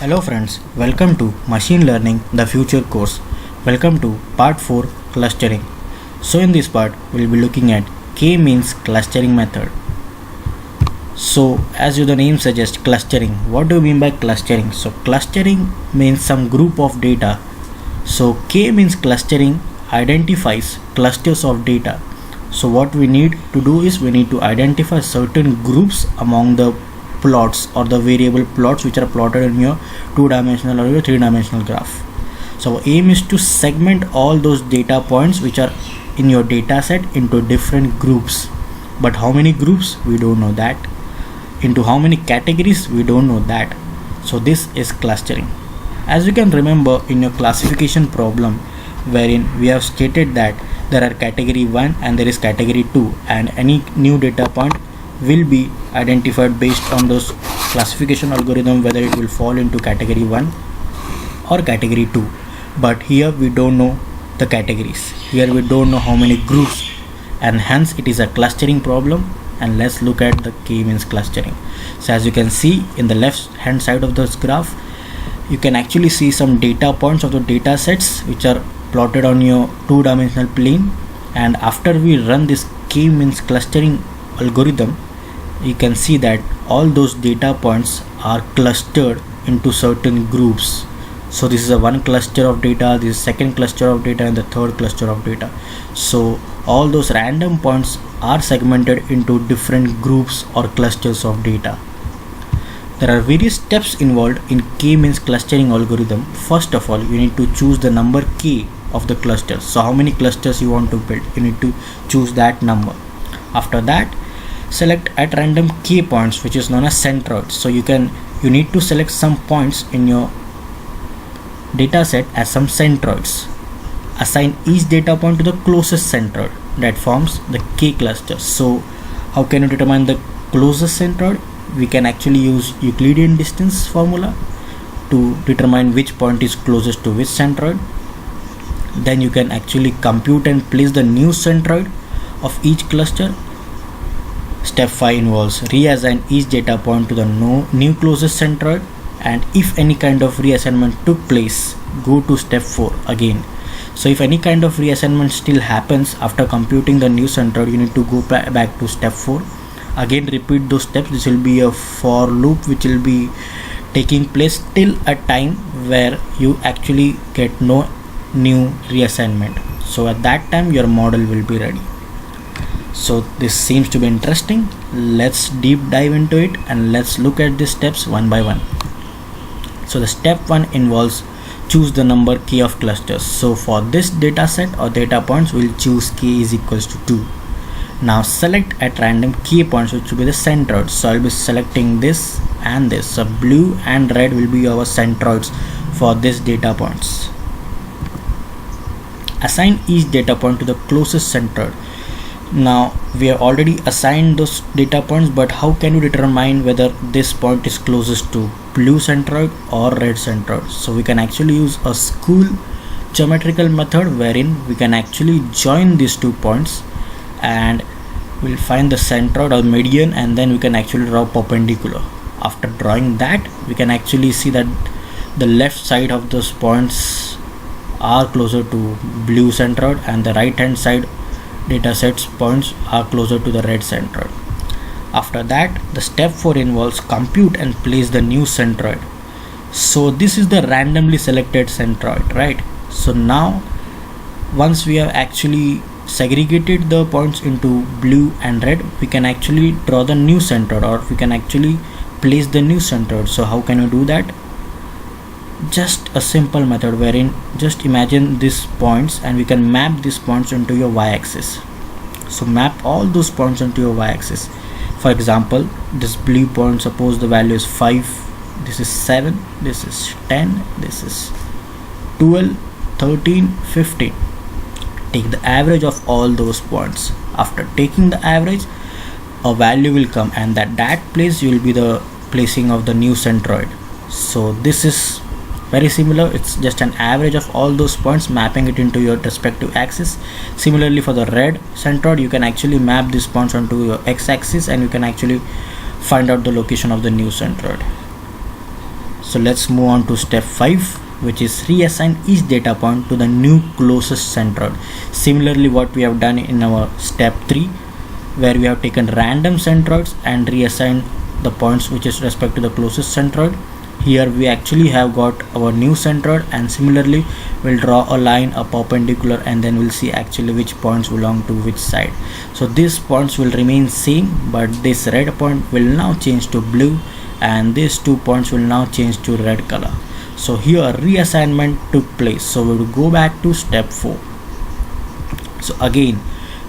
Hello friends, welcome to Machine Learning the Future course. Welcome to part 4 clustering. So in this part we'll be looking at K-means clustering method. So as the name suggests, clustering. What do you mean by clustering? So clustering means some group of data. So K-means clustering identifies clusters of data. So what we need to do is we need to identify certain groups among the plots or the variable plots which are plotted in your two-dimensional or your three-dimensional graph. So our aim is to segment all those data points which are in your data set into different groups. But how many groups? We don't know that. Into how many categories? We don't know that. So this is clustering. As you can remember in your classification problem, wherein we have stated that there are category 1 and there is category 2, and any new data point will be identified based on those classification algorithm whether it will fall into category 1 or category 2. But here we don't know the categories. Here we don't know how many groups, and hence it is a clustering problem. And let's look at the K-means clustering. So as you can see in the left hand side of this graph, you can actually see some data points of the data sets which are plotted on your two-dimensional plane, and after we run this K-means clustering algorithm, you can see that all those data points are clustered into certain groups. So this is a one cluster of data, this is second cluster of data, and the third cluster of data. So all those random points are segmented into different groups or clusters of data. There are various steps involved in K-means clustering algorithm. First of all, you need to choose the number K of the cluster. So how many clusters you want to build, you need to choose that number. After that, select at random K points, which is known as centroids. So you need to select some points in your data set as some centroids. Assign each data point to the closest centroid that forms the K cluster. So how can you determine the closest centroid? We can actually use Euclidean distance formula to determine which point is closest to which centroid. Then you can actually compute and place the new centroid of each cluster. Step 5 involves reassign each data point to the new closest centroid, and if any kind of reassignment took place, go to step 4 again. So if any kind of reassignment still happens after computing the new centroid, you need to go back to step 4. Again repeat those steps. This will be a for loop which will be taking place till a time where you actually get no new reassignment. So at that time your model will be ready. So this seems to be interesting. Let's deep dive into it and let's look at the steps one by one. So the step 1 involves choose the number K of clusters. So for this data set or data points, we'll choose K is equals to 2. Now select at random K points, which will be the centroids. So I'll be selecting this and this. So blue and red will be our centroids for this data points. Assign each data point to the closest centroid. Now we have already assigned those data points, but how can you determine whether this point is closest to blue centroid or red centroid? So we can actually use a school geometrical method wherein we can actually join these 2 points and we'll find the centroid or median, and then we can actually draw perpendicular. After drawing that, we can actually see that the left side of those points are closer to blue centroid and the right hand side data sets points are closer to the red centroid. After that, the step 4 involves compute and place the new centroid. So this is the randomly selected centroid, right? So now once we have actually segregated the points into blue and red, we can actually draw the new centroid, or we can actually place the new centroid. So how can you do that? Just a simple method wherein just imagine these points and we can map these points into your y-axis. So map all those points into your y-axis. For example, this blue point, suppose the value is 5, this is 7, this is 10, this is 12, 13, 15. Take the average of all those points. After taking the average, a value will come, and that place will be the placing of the new centroid. So this is very similar. It's just an average of all those points, mapping it into your respective axis. Similarly, for the red centroid, you can actually map these points onto your x-axis and you can actually find out the location of the new centroid. So let's move on to step 5, which is reassign each data point to the new closest centroid. Similarly, what we have done in our step 3, where we have taken random centroids and reassigned the points which is respect to the closest centroid. Here we actually have got our new centroid, and similarly we'll draw a line, a perpendicular, and then we'll see actually which points belong to which side. So these points will remain same, but this red point will now change to blue, and these 2 points will now change to red color. So here reassignment took place. So we will go back to step 4. So again,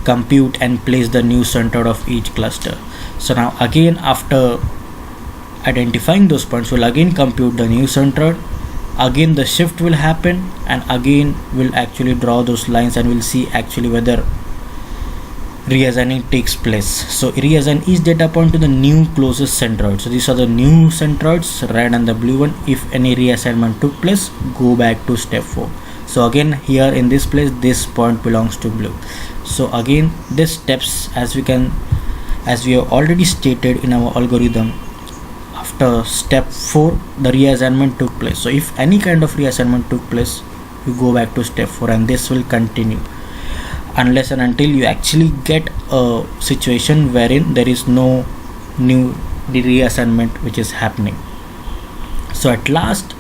compute and place the new centroid of each cluster. So now again, after identifying those points, we'll again compute the new centroid. Again the shift will happen, and again we'll actually draw those lines, and we'll see actually whether reassigning takes place. So reassign each data point to the new closest centroid. So these are the new centroids, red and the blue one. If any reassignment took place, go back to step 4. So again, here in this place, this point belongs to blue. So again, these steps, as we have already stated in our algorithm, after step 4 the reassignment took place. So if any kind of reassignment took place, you go back to step 4, and this will continue unless and until you actually get a situation wherein there is no new reassignment which is happening. So at last,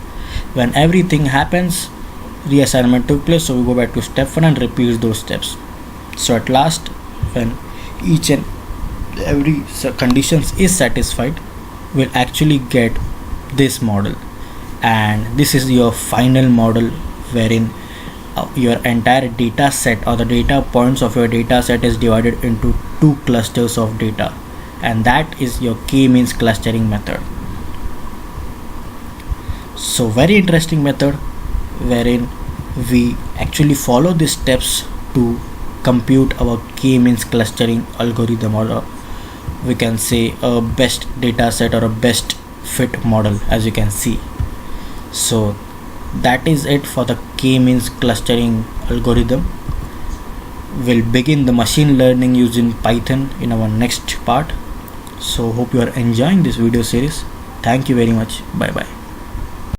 when everything happens, reassignment took place, so we go back to step 1 and repeat those steps. So at last, when each and every conditions is satisfied, we'll actually get this model, and this is your final model wherein your entire data set, or the data points of your data set, is divided into 2 clusters of data, and that is your K-means clustering method. So very interesting method wherein we actually follow these steps to compute our K-means clustering algorithm, or we can say a best data set or a best fit model, as you can see. So that is it for the K-means clustering algorithm. We'll begin the machine learning using Python in our next part. So hope you are enjoying this video series. Thank you very much. Bye bye.